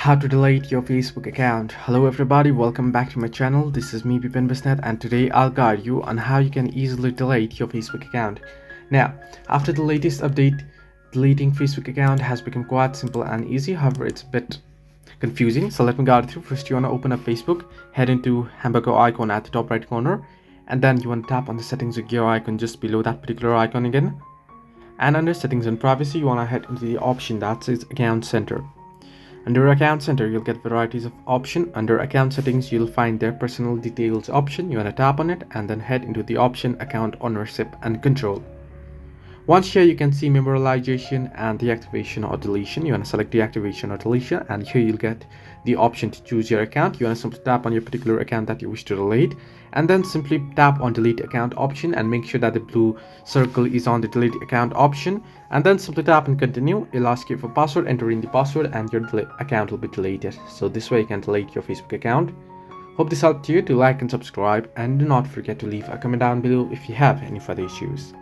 How to delete your Facebook account. Hello everybody, welcome back to my channel. This is me Bipin Bisnet, and today I'll guide you on how you can easily delete your Facebook account. Now, after the latest update, deleting Facebook account has become quite simple and easy. However, it's a bit confusing, so let me guide you through. First, you want to open up Facebook, head into hamburger icon at the top right corner, and then you want to tap on the settings gear icon just below that particular icon again. And under settings and privacy, you want to head into the option that says account center. Under account center, you'll get varieties of options. Under account settings, you'll find their personal details option. You want to tap on it and then head into the option account ownership and control. Once here, you can see memorialization and deactivation or deletion. You want to select deactivation or deletion, and here you'll get the option to choose your account. You want to simply tap on your particular account that you wish to delete, and then simply tap on delete account option and make sure that the blue circle is on the delete account option, and then simply tap and continue. It'll ask you for password, enter in the password, and your account will be deleted. So this way you can delete your Facebook account. Hope this helped you. Do like and subscribe, and do not forget to leave a comment down below if you have any further issues.